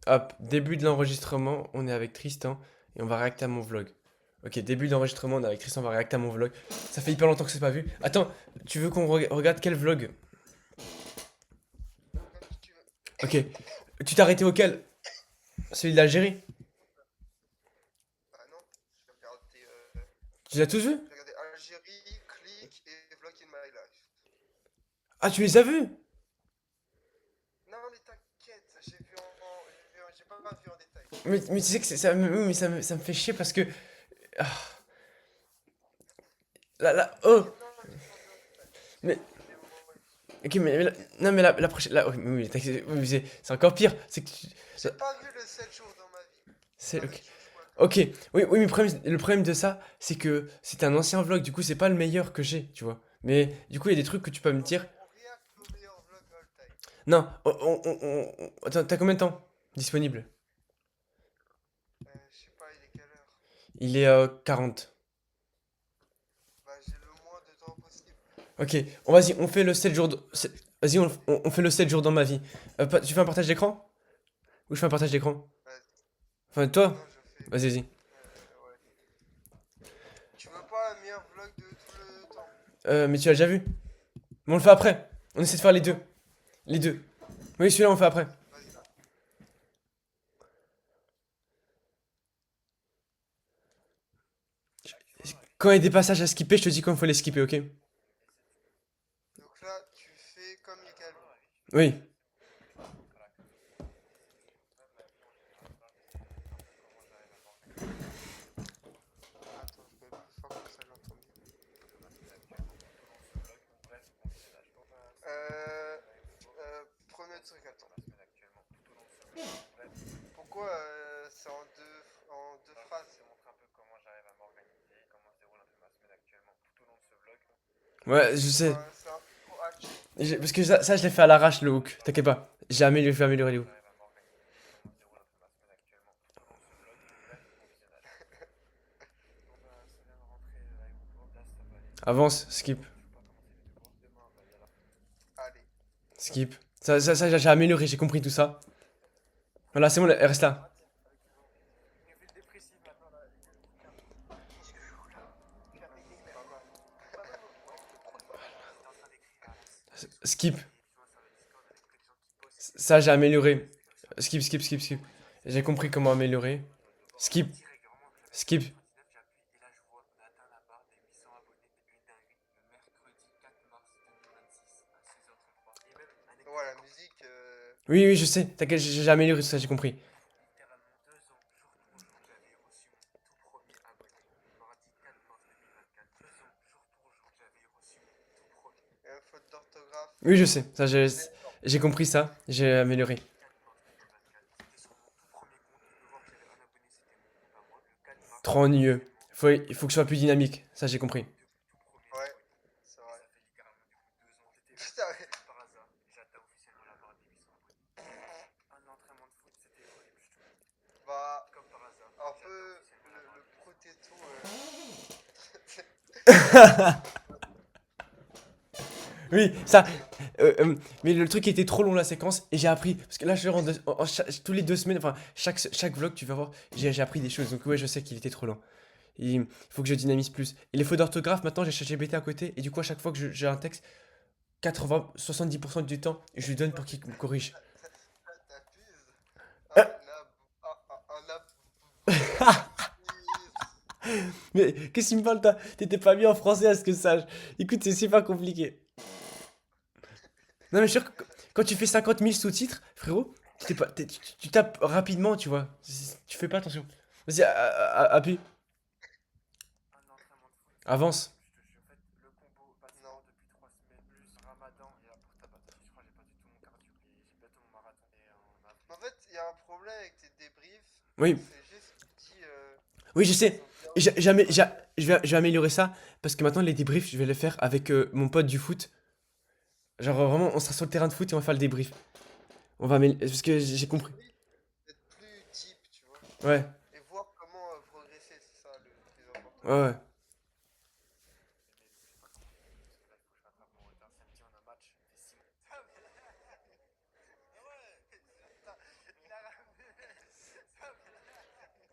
Hop, début de l'enregistrement, on est avec Tristan et on va réacter à mon vlog. Ok, début de l'enregistrement, on est avec Tristan, on va réacter à mon vlog. Ça fait hyper longtemps que c'est pas vu. Attends, tu veux qu'on regarde quel vlog? Comme tu veux. Ok, tu t'es arrêté auquel? Celui d'Algérie? Bah non, Tu les as tous vus? j'ai regardé Algérie, Click et Vlog in My Life. Ah, tu les as vus? Non mais t'inquiète, j'ai pas mal vu en détail. Mais tu sais que ça, oui, mais ça me fait chier parce que. Ah, oh! T'inquiète, non, j'ai pas vu en détail. Mais. J'ai vu des moments épiques. Ok, non, mais la prochaine. Oui, oui, oui, mais c'est encore pire. C'est que. J'ai pas vu le 7 jours dans ma vie. C'est. Ok. Avec Chouchouaka. Ok, oui, oui, mais le problème de ça, c'est que c'est un ancien vlog, du coup, c'est pas le meilleur que j'ai, tu vois. Mais du coup, il y a des trucs que tu peux me dire. On react au meilleur vlog all time. Non, attends, t'as combien de temps disponible? Je sais pas, il est quelle heure? Il est 40. Bah j'ai le moins de temps possible. Ok, vas-y, on fait le 7 jours. Vas-y, on fait le 7 jours dans ma vie. Tu fais un partage d'écran? Ou je fais un partage d'écran? Vas-y. Enfin, toi? Non, je fais. Vas-y, vas-y. Ouais. Tu veux pas un meilleur vlog de tout le temps? Mais tu l'as déjà vu? Mais on le fait après. On essaie de faire les deux. Non? Les deux. Oui, celui-là, on le fait après. Vas-y. Quand il y a des passages à skipper, je te dis quand il faut les skipper, ok? Donc là, tu fais comme Hikaru. Oui. Attends, je mets plus fort comme ça, j'entends mieux. Premier truc, attends. Pourquoi c'est en deux phrases? Ouais, je sais. C'est un peu trop haché. Parce que ça, je l'ai fait à l'arrache, le hook. T'inquiète pas. Je vais améliorer les hooks. Avance, skip. Allez. Skip. Ça, j'ai amélioré, j'ai compris tout ça. Voilà, c'est bon, elle reste là. Pas mal. Skip. Ça, j'ai amélioré. Skip, skip, skip, skip. J'ai compris comment améliorer. Skip. Skip. Ouais, la musique. Oui, oui, je sais. T'inquiète, j'ai amélioré tout ça, j'ai compris. Faute d'orthographe. Oui, je sais. Ça, j'ai C'est énorme. j'ai compris ça. J'ai amélioré. Trop ennuyeux. Il faut que je sois plus dynamique. Ça, j'ai compris. Ouais, c'est vrai. Putain, mais- Bah, un peu le protéto. Oui, ça. Mais le truc était trop long la séquence et j'ai appris. Parce que là, je rentre tous les 2 semaines, enfin, chaque vlog, tu vas voir, j'ai appris des choses. Donc, ouais, je sais qu'il était trop lent. Il faut que je dynamise plus. Et les fautes d'orthographe, maintenant, j'ai ChatGPT à côté. Et du coup, à chaque fois que j'ai un texte, 70% du temps, je lui donne pour qu'il me corrige. T'abuses. Un abusisme. Mais qu'est-ce qu'il me parle, toi? T'étais pas mis en français à ce que sage. Écoute, c'est super compliqué. Non, mais je suis sûr que quand tu fais 50 000 sous-titres, frérot, tu tapes rapidement, tu vois. Tu fais pas attention. Vas-y, appuie. Avance. Non. En fait, il y a un problème avec tes débriefs. Oui, C'est juste que tu dis oui, je ceux qui sais. sont bien. Et je vais améliorer ça parce que maintenant, les débriefs, je vais les faire avec mon pote du foot. Genre, vraiment, on sera sur le terrain de foot et on va faire le débrief. Parce que j'ai compris. Oui, être plus deep, tu vois. Ouais, Et voir comment progresser, c'est ça le plus important. ouais, ouais.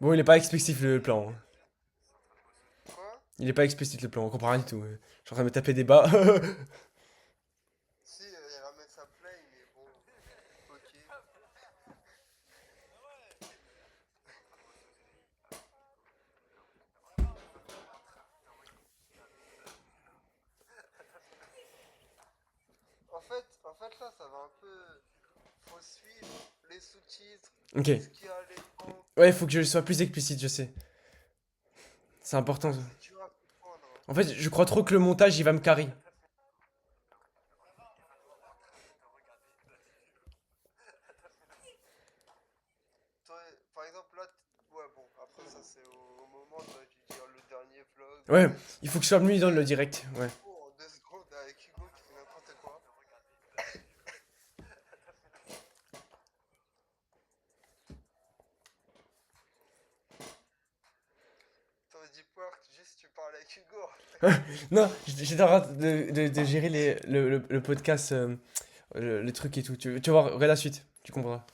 Bon, il est pas explicite le plan, hein. Quoi? Il est pas explicite le plan, on comprend rien du tout. Je suis en train de me taper des bas. Si, il ramène sa play, mais bon, ok. En fait, là, ça va un peu. Faut suivre les sous-titres, Ok. ce qu'il y a à l'écran. Ouais, il faut que je sois plus explicite, je sais. C'est important, Ouais, ça. c'est dur à comprendre, hein. En fait, je crois trop que le montage, il va me carrer. Par exemple, là, ouais, bon, après, ça, c'est au moment, t'aurais dû dire le dernier vlog, Ouais, même si il faut que je sois mieux dans le c'est direct, ouais. en 2 secondes avec Hugo qui fait n'importe quoi. T'aurais dit Pork, juste tu parles avec Hugo. Non, j'étais en train de gérer le podcast, le truc et tout. Tu vas voir, regarde la suite, tu comprendras.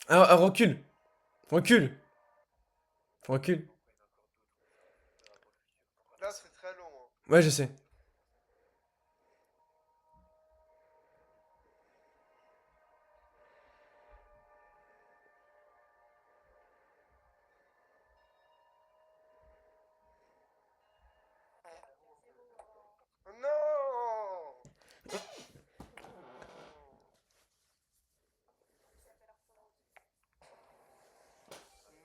Ah, recule, recule, recule. Là, c'est très long, hein. Ouais, je sais. Non!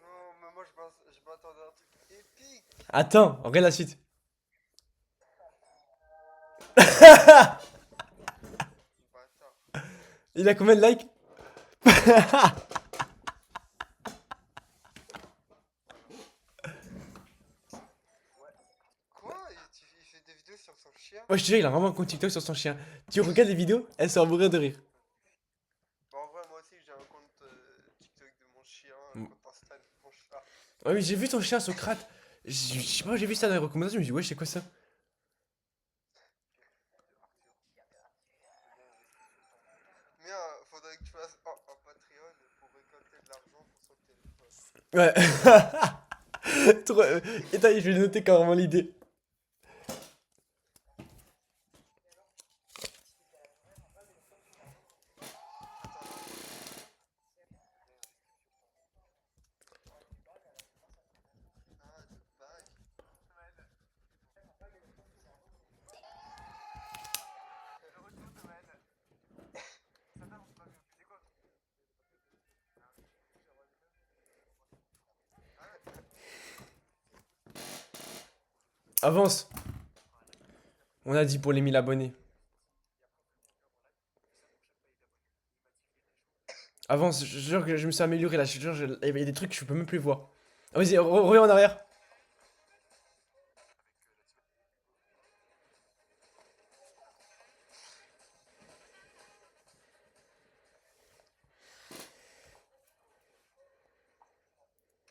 Non, mais moi, je m'attendais à un truc épique. Attends, regarde la suite. Bâtard. Il a combien de likes? Quoi? Il fait des vidéos sur son chien? Ouais, je te jure, il a vraiment un compte TikTok sur son chien. Tu regardes les vidéos, elles sont à mourir de rire. Bah, en vrai, moi aussi, j'ai un compte TikTok de mon chien, un Mm. compte Insta de mon chat. Ouais, mais j'ai vu ton chien, Socrate. Je sais pas, j'ai vu ça dans les recommandations, je me dis, ouais, c'est quoi ça? Mais faudrait que tu fasses un Patreon pour récolter de l'argent pour son téléphone. Ouais. Trop- Et je vais noter carrément l'idée. Ah, de bague. Avance. On a dit pour les 1000 abonnés. Avance, je jure que je me suis amélioré là. Je te jure, il y a des trucs que je peux même plus voir. Ah, vas-y, reviens en arrière.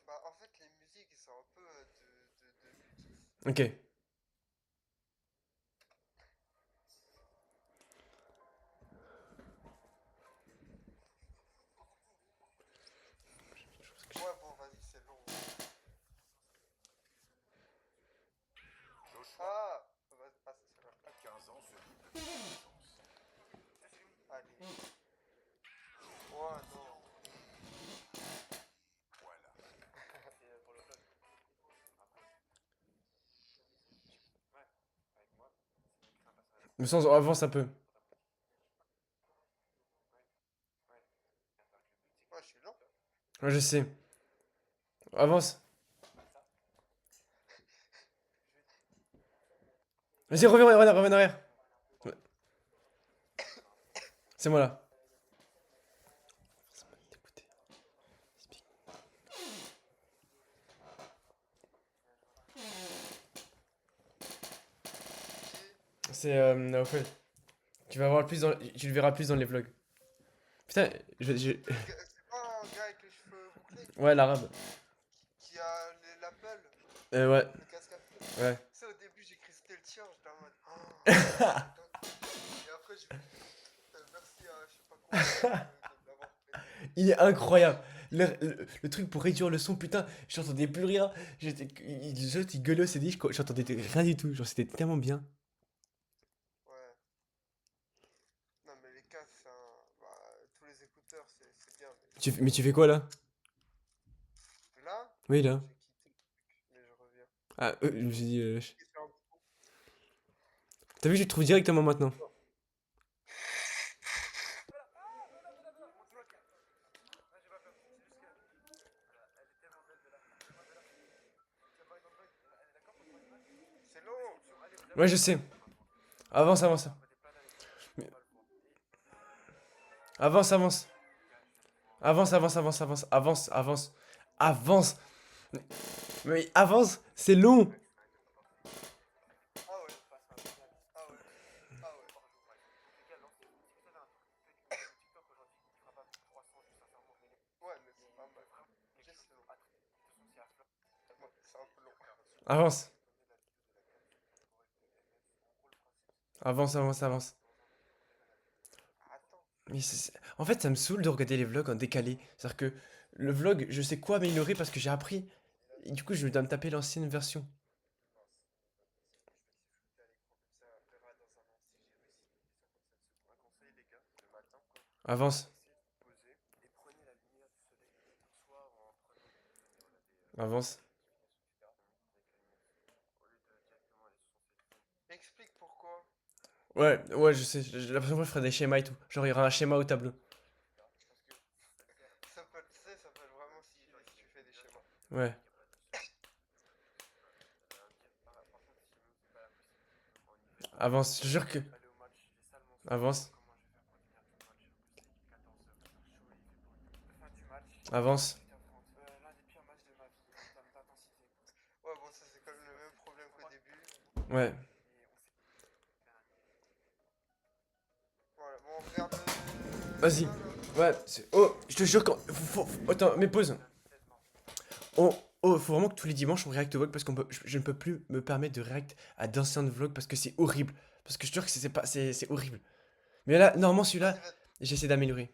Bah, en fait, les musiques, ils sont un peu de luxe. Ok. Ouais, bon, vas-y, c'est long. Ah! Ah, c'est vrai. Allez. Oh non. Me sens avance un peu. Ouais, je suis lent. Ouais, je sais. Avance. Vas-y, reviens en arrière. Ouais, c'est moi là. Qui? C'est Naofel. Tu le verras plus dans les vlogs. Putain, C'est pas un gars avec les cheveux bouclés Ouais, l'arabe. qui a l'appel, Ouais, le casque Apple. ouais. Tu sais, au début, j'ai cru que c'était le tien, j'étais en mode. Oh, putain. Et après, merci à je sais pas quoi de l'avoir fait. Il est incroyable. Le truc pour réduire le son, putain, j'entendais plus rien. Il gueulait au CD, j'entendais rien du tout. Genre, c'était tellement bien. Ouais. Non, mais les casques, c'est un. Bah, tous les écouteurs, c'est bien. Mais tu fais quoi là? Là, Oui, là. j'ai quitté le truc, mais je reviens. Ah, je me suis dit. Et c'est un bouton. T'as vu, je te trouve directement maintenant. C'est long. Ouais, je sais. Avance, avance. Mais- Avance, avance. Avance, avance, avance, avance, avance, avance. Avance. Mais avance, c'est long. Ah ouais. Ah ouais. Ah ouais. Ouais, mais c'est pas mal. Juste c'est long. Ouais, c'est un peu long. Avance. Avance, avance, avance. Attends. En fait, ça me saoule de regarder les vlogs en décalé. C'est-à-dire que le vlog, je sais quoi améliorer parce que j'ai appris. Et du coup, je dois me taper l'ancienne version. Avance, avance. Explique pourquoi. Ouais, ouais, je sais. J'ai l'impression que je ferai des schémas et tout. Genre, il y aura un schéma au tableau. Ça peut être vraiment si tu fais des schémas. Ouais, avance. Je te jure que. Avance, avance. Ouais, bon, ça c'est quand même le même problème qu'au début. Ouais, Voilà, bon, on regarde vas-y. ça là. Ouais, oh, je te jure quand. Attends, mais pause. Oh, oh, faut vraiment que tous les dimanches on réacte au vlog parce je ne peux plus me permettre de réact à d'anciens vlogs parce que c'est horrible. Parce que je te jure que c'est pas, c'est horrible. Mais là, normalement, celui-là, Vas-y, vas-y. j'essaie d'améliorer.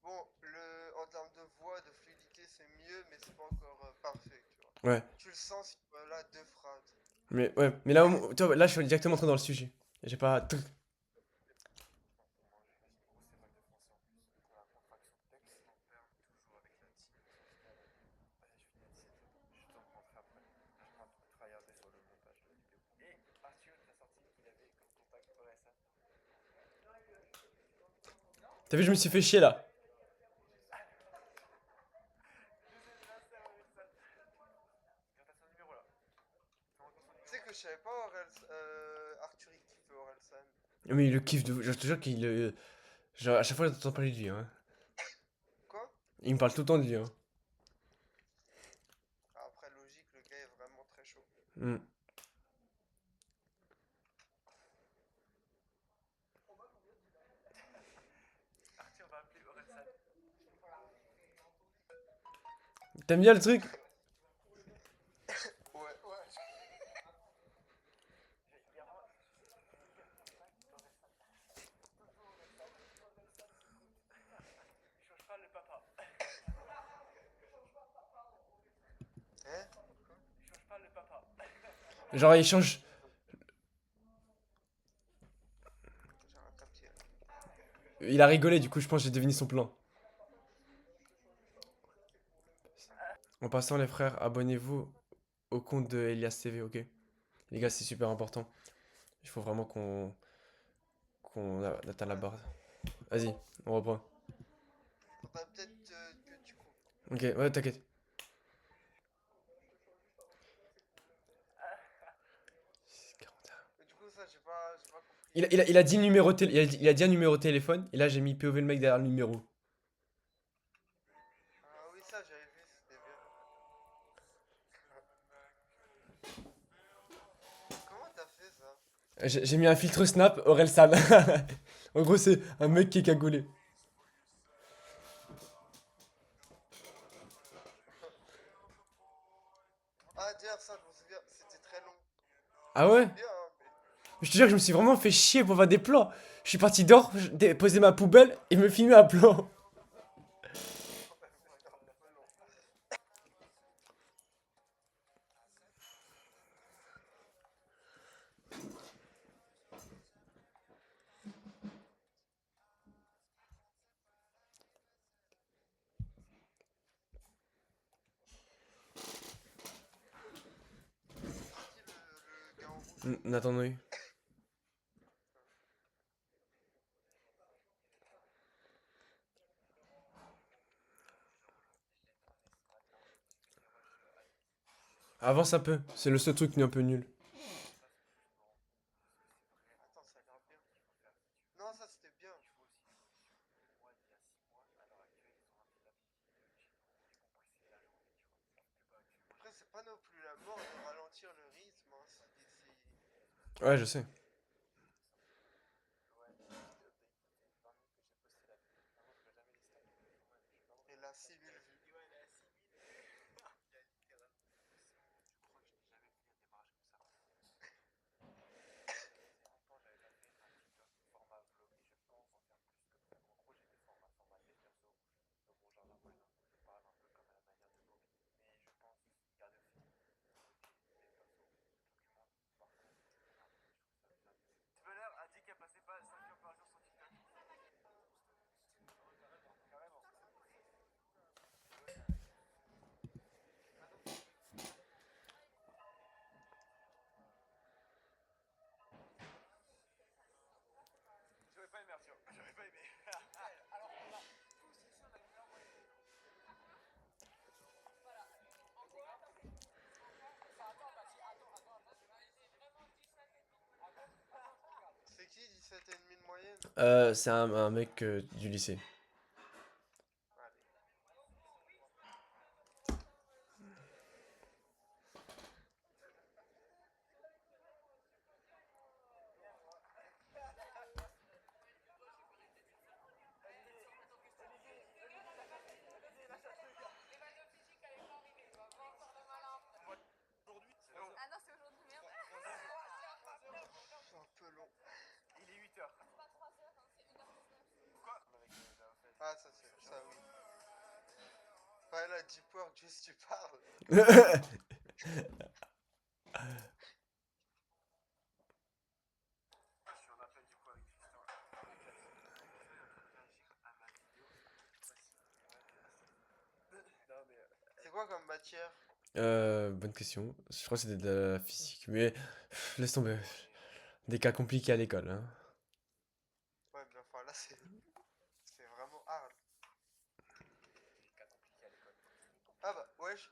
Bon, en termes de voix, de fluidité, c'est mieux, mais c'est pas encore parfait, tu vois. Ouais, Tu le sens si là, deux phrases. mais ouais, mais là, toi, là, je suis directement entré dans le sujet. J'ai pas. T'as vu, je me suis fait chier là. Tu sais que je savais pas Arthur il kiffe Orelsan. Mais il le kiffe de. Je te jure qu'il. Genre, à chaque fois, j'entends parler de lui, hein. Quoi? Il me parle tout le temps de lui, hein. Après, logique, le gars est vraiment très chaud. Hmm. T'aimes bien le truc? Ouais, ouais. Hein? Quoi? Genre, il change. J'ai rien capté là. Il a rigolé, du coup, je pense que j'ai deviné son plan. En passant, les frères, abonnez-vous au compte de Elias TV, ok? Les gars, c'est super important. Il faut vraiment qu'on atteint la Ouais. barre. Vas-y, on reprend. Faudrait peut-être que tu coupes. Ok, ouais, t'inquiète. Mais du coup, ça, j'ai pas compris. Il a dit le numéro il a dit un numéro de téléphone, et là j'ai mis POV le mec derrière le numéro. Ah oui, ça, j'avais vu, c'était bien. Comment t'as fait ça? J'ai mis un filtre Snap, Orelsan. En gros, c'est un mec qui est cagoulé. Ah, d'ailleurs, ça, je me souviens, c'était très long. Ah C'était ouais? bien, hein, mais. Je te jure que je me suis vraiment fait chier pour faire des plans. Je suis parti dehors, poser ma poubelle et me filmer un plan. Ouais, mais c'était un peu long. C'est qui le gars en rouge? Nathan Noé. Avance un peu, c'est le seul truc qui est un peu nul. Attends, ça a l'air bien. Non, ça, c'était bien. Après, c'est pas non plus la mort de ralentir le rythme, hein. Ouais, je sais. Et la 6000 vues. C'est qui 17,5 de moyenne? C'est un mec du lycée. Allez. C'est un peu long. Ah, ça, c'est ça, oui. Pas la deep work, juste tu parles. C'est quoi comme matière? Bonne question. Je crois que c'était de la physique, mais laisse tomber. Des cas compliqués à l'école, hein. Ouais, mais enfin là, c'est vraiment hard. Ah bah, wesh.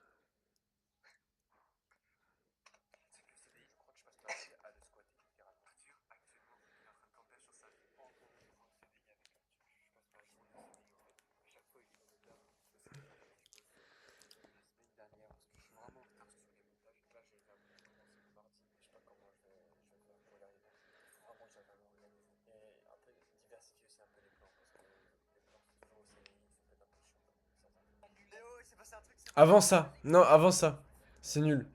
Avant ça. Non, avant ça. C'est nul.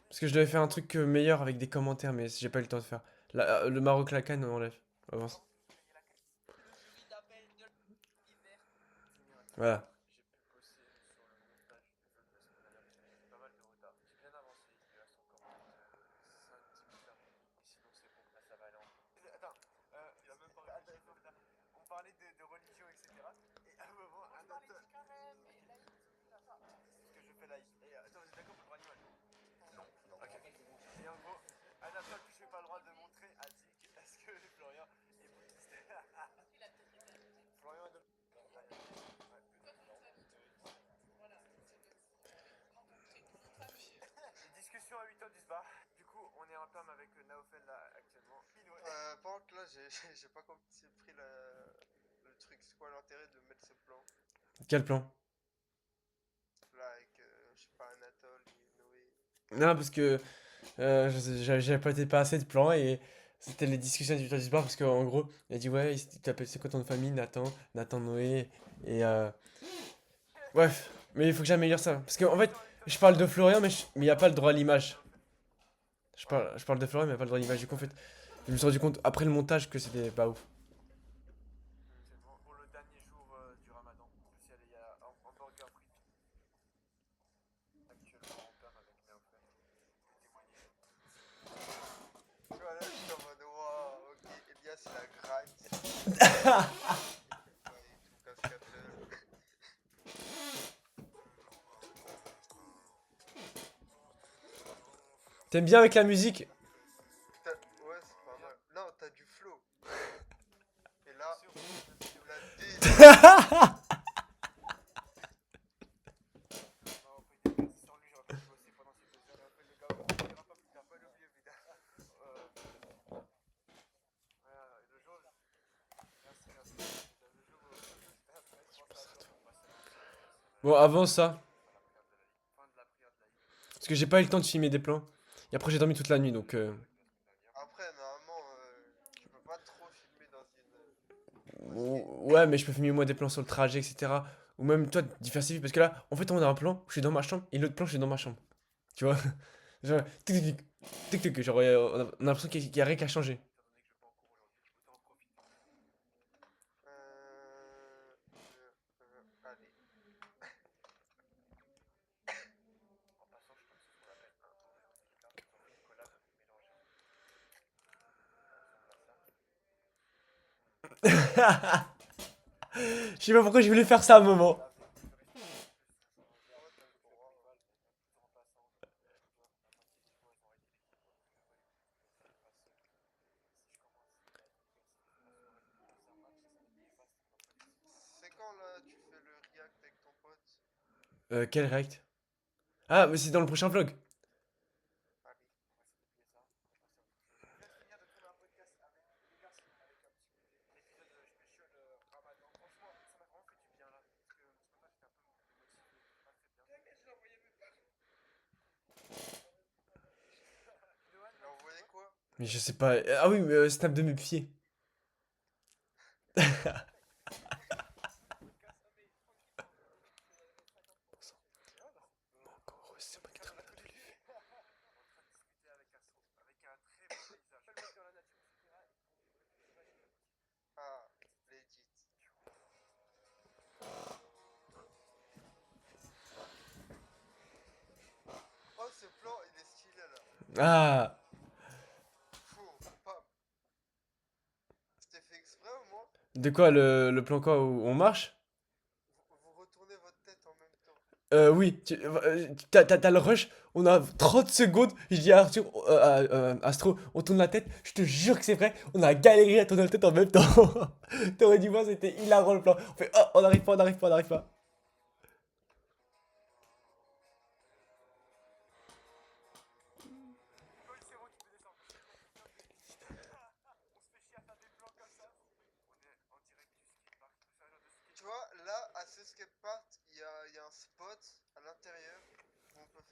Parce que je devais faire un truc meilleur avec des commentaires, mais j'ai pas eu le temps de faire. Le Maroc Lacan, on enlève. Avance. Voilà. discussion à 8h10 bar. Du coup, on est en perme avec Naofel là actuellement. Par contre, là, j'ai pas compris le truc. C'est quoi l'intérêt de mettre ce plan? Quel plan? Là, avec, je sais pas, Anatole et Noé. Non, parce que j'avais pas assez de plans et c'était les discussions du temps du bar parce qu'en gros, il a dit ouais, tu t'appelles c'est quoi ton nom de famille? Nathan Noé et bref, mais il faut que j'améliore ça parce qu'en fait, je parle de Florian mais il y a pas le droit à l'image. Ouais. Je parle de Florian mais il y a pas le droit à l'image du coup en fait, je me suis rendu compte après le montage que c'était pas ouf. Hmm. Pour le dernier jour du Ramadan, spécial, il y a un burger frites actuellement en perme avec Naofel. Tu vois, là, je suis en mode, waouh, ok, Elias, il a grind. Ouais, et tout, cascateur. T'aimes bien avec la musique? Ouais, c'est pas mal. Non, t'as du flow. Et là, la D. Bon, avant ça, parce que j'ai pas eu le temps de filmer des plans. Et après, j'ai dormi toute la nuit donc. Après, normalement, tu peux pas trop filmer dans une mosquée. Ouais, mais je peux filmer moi des plans sur le trajet, etc. Ou même toi, diversifier. Parce que là, en fait, on a un plan où je suis dans ma chambre et l'autre plan, je suis dans ma chambre. Tu vois? Genre, tic tic tic. Tic tic. Genre, on a l'impression qu'il y a rien qu'à changer. Allez. Je sais pas pourquoi je voulais faire ça à un moment. Ouais, t'as le droit. C'est quand là tu fais le react avec ton pote? Quel react? Ah, mais c'est dans le prochain vlog. Allez. Il a envoyé quoi? Mais je sais pas. Ah oui, mais snap de mes pieds. Ah, legit. Oh, ce plan, il est stylé là. Ah, Fou, pam. C'était fait exprès au moins? de quoi le plan quoi où on marche? Vous retournez votre tête en même temps. Oui, t'as le rush, on a 30 secondes, je dis à Arthur, Astro, on tourne la tête, je te jure que c'est vrai, on a galéré à tourner la tête en même temps. T'aurais dû voir, c'était hilarant le plan. On fait, oh, on n'arrive pas, on n'arrive pas, on n'arrive pas. Tu vois, là, à ce skatepark, il y a un spot à l'intérieur où on peut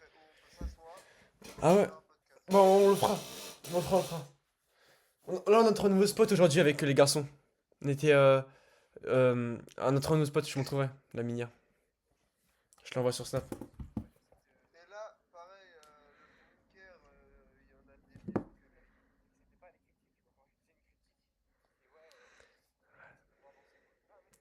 s'asseoir Ah et ouais, faire un podcast. bon, on le fera, on le fera, on le fera. Là, on a notre nouveau spot aujourd'hui avec les garçons. On était à notre nouveau spot, je te montrerai, la minière. Je l'envoie sur Snap. Et là, pareil, le bunker, il y en a des mieux que lui. Ouais, ce bunker, il est pas si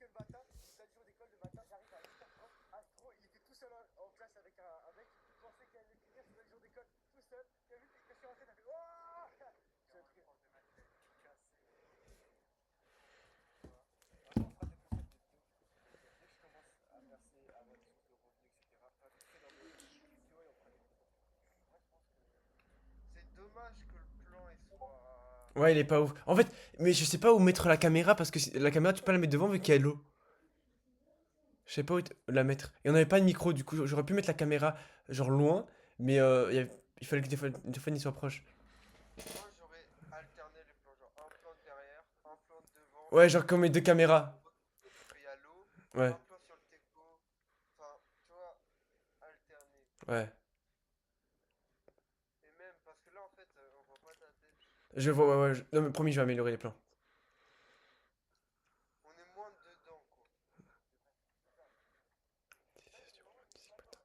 que le matin, t'as le jour d'école le matin, j'arrive à 8h30, Astro, il était tout seul en classe avec un mec, il pensait qu'il allait finir sur le jour d'école tout seul, il a vu que je suis rentré, t'as fait Wouah. Je vais prof de maths, il a été cassé. Voilà. Un jour, on fera des concepts de ouf. Dès que je commence à verser, à avoir des sources de revenus, etc., pas tout dans mes vidéos et on fera des concepts. Moi, je pense que. C'est dommage que le plan il soit. Ouais, il est pas ouf. En fait, mais je sais pas où mettre la caméra parce que la caméra, tu peux pas la mettre devant vu qu'il y a l'eau. Je sais pas où la mettre. Et on avait pas de micro, du coup, j'aurais pu mettre la caméra genre loin, mais il fallait que des fois, il soit proche. Moi j'aurais alterné les plans, genre un plan de derrière, un plan de devant, Ouais, genre genre un comme mes plan deux sur le caméras. teco, parce qu'il y a l'eau, Ouais, un plan sur le teco, enfin, tu vois, alterner. ouais. Et même, parce que là en fait, on voit pas ta tête. Je vois, ouais, ouais. Non, mais promis, je vais améliorer les plans. On est moins dedans, quoi. Même c'est vraiment une photo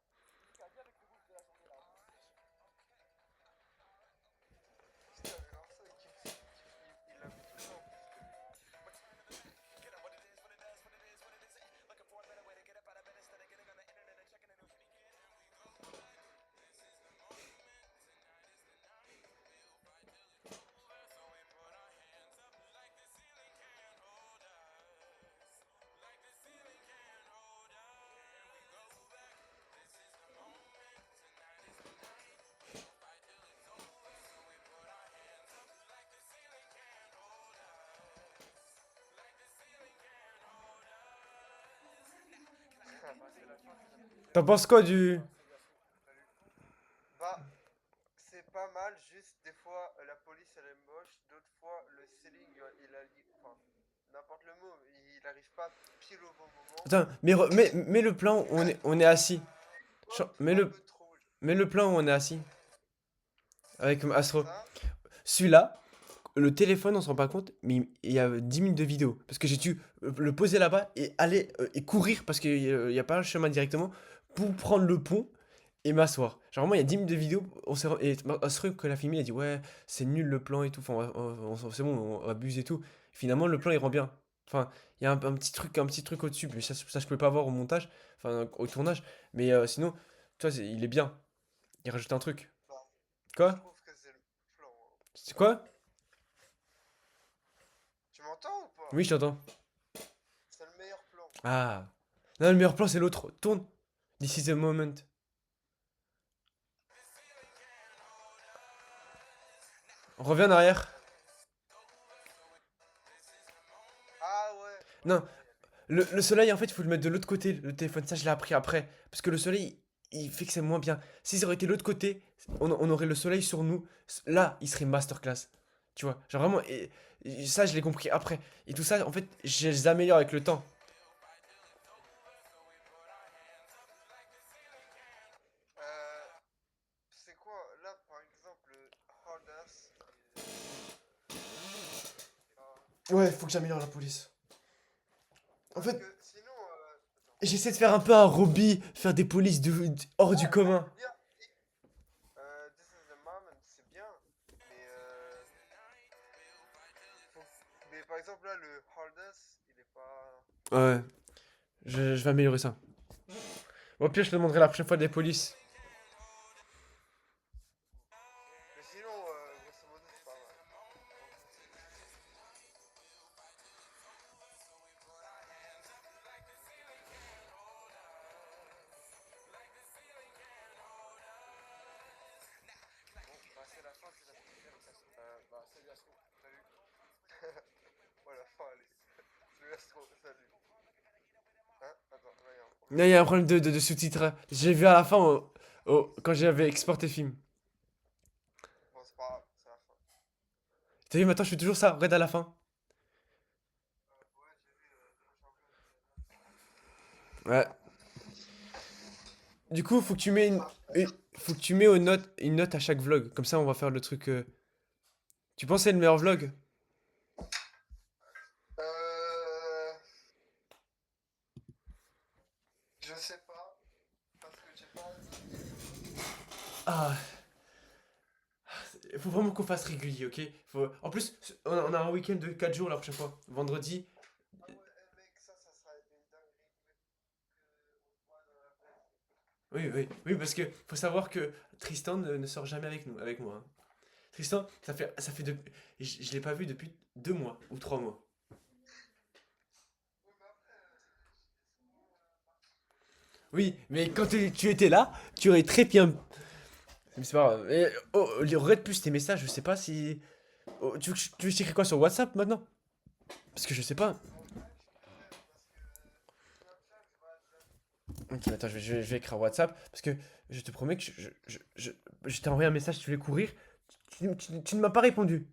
hyper bien avec le rouge de la journée là. Putain, mais alors ça, il la met tout le temps en plus que lui. Bah, c'est la fin, c'est la plus belle. T'en penses quoi du. Salut Astro, salut. Bah, c'est pas mal, juste des fois la police elle est moche, d'autres fois le ceiling il a. Enfin, n'importe le mot, il arrive pas pile au bon moment. Attends, mets le plan où on est assis. Mets Un le, peu trop. mets le plan où on est assis. Avec Astro. Ça, Celui-là, le téléphone, on se rend pas compte, mais il y a 10 minutes de vidéo. Parce que j'ai dû le poser là-bas et aller et courir parce qu'il y a pas un chemin directement pour prendre le pont et m'asseoir. Genre vraiment, il y a 10 minutes de vidéo. Et Astro, quand il a filmé, il a dit ouais, c'est nul le plan et tout. Enfin, c'est bon, on abuse et tout. Finalement, le plan il rend bien. Enfin, il y a un petit truc au-dessus, mais ça, je pouvais pas voir au montage, enfin au tournage. Mais sinon, tu vois, il est bien. Il rajoute un truc. bah, je Quoi? trouve que c'est le plan, hein. C'est quoi? Tu m'entends ou pas? Oui, je t'entends. C'est le meilleur plan. Ah. Non, le meilleur plan, c'est l'autre. Tourne. This is the moment. On revient en arrière. Ah ouais, Non, ouais, elle est. le soleil, en fait, il faut le mettre de l'autre côté, le téléphone. Ça, je l'ai appris après. Parce que le soleil, il fait que c'est moins bien. Si ça aurait été l'autre côté, on aurait le soleil sur nous. Là, il serait masterclass. Tu vois, genre vraiment, et ça, je l'ai compris après. Et tout ça, en fait, je les améliore avec le temps. Euh, c'est quoi, là par exemple, le Hard Ass, ah, Ouais, faut que j'améliore la police. En parce fait, que sinon, attends. j'essaie de faire un peu un Robbie, faire des polices hors du Ouais, commun. c'est bien. This is the moment, c'est bien. Mais, faut... mais par exemple, là, le hardest, il est pas. Ouais, je vais améliorer ça. Au pire, je te demanderai la prochaine fois des polices. Mais sinon, grosso modo, c'est pas mal. Bon, bah, c'est la fin, c'est la plus belle. Bah, salut Astro. Salut. Ouais, la fin, allez. Salut Astro, salut. Hein? Attends, là, il y a un Là, problème. il y a un problème de sous-titres. J'ai vu à la fin, quand j'avais exporté le film. Bon, c'est pas grave, c'est la fin. T'as vu, maintenant, je fais toujours ça, regarde à la fin. Ouais, j'ai vu, prochain vlog, Ouais. Du coup, faut que tu mets Ah, faut que tu mets une note à chaque vlog. Comme ça, on va faire le truc. Tu penses que c'est le meilleur vlog? euh... Je sais pas, parce que j'ai pas... Ah, faut vraiment qu'on fasse régulier, ok? En plus, on a un week-end de 4 jours la prochaine fois. Vendredi. Ah ouais, mec, ça sera Oui, oui, oui, parce que faut savoir que Tristan ne sort jamais avec nous, avec moi, hein. Tristan, ça fait depuis, je l'ai pas vu depuis 2 mois ou 3 mois. Ouais, mais après, il est souvent parti. Oui, mais quand tu étais là, tu aurais très bien. Mais c'est pas grave. Oh, regarde plus tes messages, je sais pas si. Oh, tu veux que je t'écris quoi sur WhatsApp maintenant? Parce que je sais pas. En vrai, je préfère parce que Snapchat, je j'avoue. Ok, attends, je vais écrire WhatsApp parce que je te promets que je t'ai envoyé un message, tu voulais courir. Tu ne m'as pas répondu.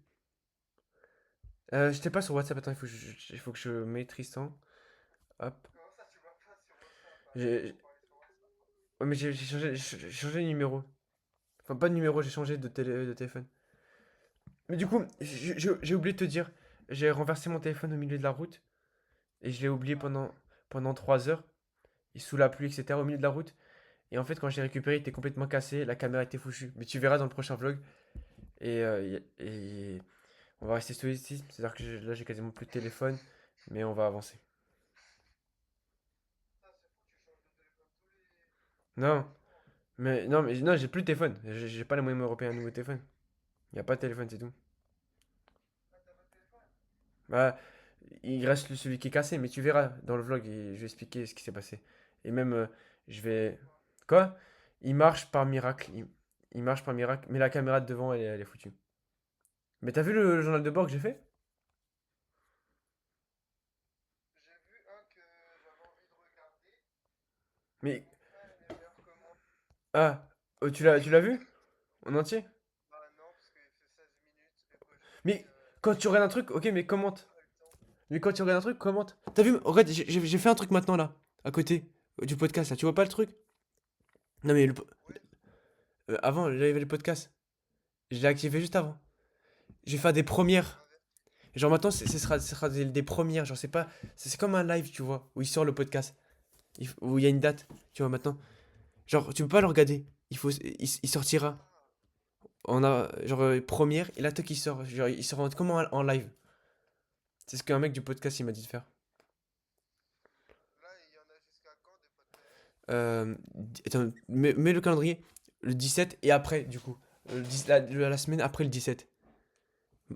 Je t'ai pas sur WhatsApp, attends, il faut que je mette Tristan. Hop. Comment ça, tu vas pas sur WhatsApp? Attends, J'ai, faut parler sur WhatsApp. ouais, mais j'ai changé de numéro. Enfin, pas de numéro, j'ai changé de téléphone. Mais du coup, j'ai oublié de te dire, j'ai renversé mon téléphone au milieu de la route et je l'ai oublié Ah, pendant 3 heures, et sous la pluie, etc., au milieu de la route. Et en fait, quand je l'ai récupéré, il était complètement cassé, la caméra était foutue. Mais tu verras dans le prochain vlog. Et on va rester stoïcisme, c'est-à-dire que là, j'ai quasiment plus de téléphone, mais on va avancer. ça c'est fou, tu changes de téléphone Non, tous les jours. mais non, j'ai plus de téléphone. J'ai pas les moyens de me repérer un nouveau téléphone. Il y a pas de téléphone, c'est tout. Ah, t'as pas de téléphone? Bah, il reste celui qui est cassé, mais tu verras dans le vlog, je vais expliquer ce qui s'est passé. Et même, je vais. Pourquoi? Quoi? Il marche par miracle. Il marche par miracle, mais la caméra de devant, elle est foutue. Mais t'as vu le journal de bord que j'ai fait? J'ai vu un que j'avais envie de regarder. Mais. Ton frère, il est meilleur que moi. Ah, tu l'as vu? En entier? Bah non, parce qu'il fait 16 minutes et que j'ai pris Mais quand tu regardes un truc, ok, mais commente. pas eu le temps. Mais quand tu regardes un truc, commente. T'as vu? Regarde, j'ai fait un truc maintenant là, à côté du podcast là. Tu vois pas le truc? Non, mais Oui, avant, j'avais le podcast. Je l'ai activé juste avant. Je vais faire des premières. avec. Genre maintenant, ce sera des premières. Genre, c'est pas. C'est comme un live, tu vois, où il sort le podcast. Où il y a une date, tu vois, maintenant. Genre, tu peux pas le regarder. Il sortira. Ah, On a, genre, première, et là, toi qui sort. Genre, il sort comme en live. C'est ce qu'un mec du podcast, il m'a dit de faire. là, il y en a jusqu'à quand des podcasts? Attends, mets le calendrier. Le 17 et après, du coup. La semaine après le 17.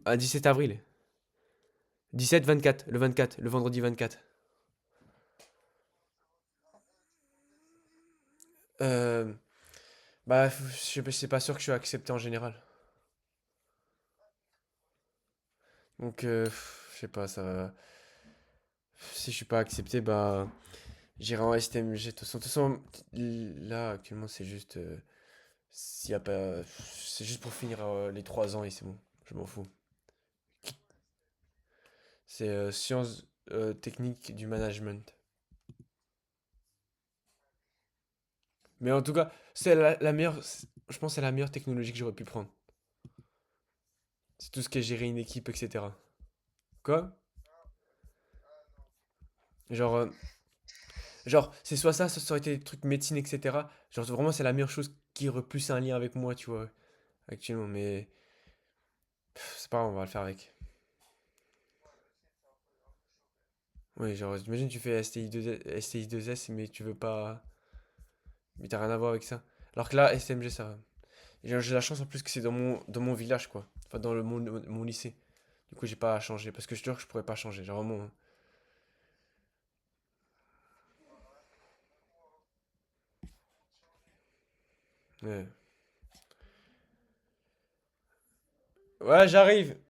À 17 avril. 17, 24. Le 24. Le vendredi 24. Euh, Bah, c'est pas sûr que je suis accepté en général. Donc, je sais pas, ça va. Si je suis pas accepté, bah, j'irai en STMG. De toute façon, là, actuellement, c'est juste. S'il y a pas. C'est juste pour finir les 3 ans et c'est bon. Je m'en fous. C'est quoi STMG? C'est sciences techniques du management. Mais en tout cas, c'est la meilleure. Je pense que c'est la meilleure technologie que j'aurais pu prendre. C'est tout ce qui est gérer une équipe, etc. Quoi? Ah, ah non, ok. Genre, genre, c'est soit ça aurait été des trucs médecine, etc. Genre, vraiment, c'est la meilleure chose qui aurait plus un lien avec moi, tu vois, actuellement. Mais c'est pas grave, on va le faire avec. Ouais, médecine, c'est un peu chaud quand même. Oui, genre, imagine tu fais STI2S, mais tu veux pas. Mais t'as rien à voir avec ça. Alors que là, STMG, ça va. Et j'ai la chance en plus que c'est dans mon village, quoi. Enfin, dans mon lycée. Du coup, j'ai pas à changer. Parce que je te jure que je pourrais pas changer. Genre, vraiment, hein. Ouais, même moi, hein. Faut vite changer, hein. Ouais. Ouais, j'arrive.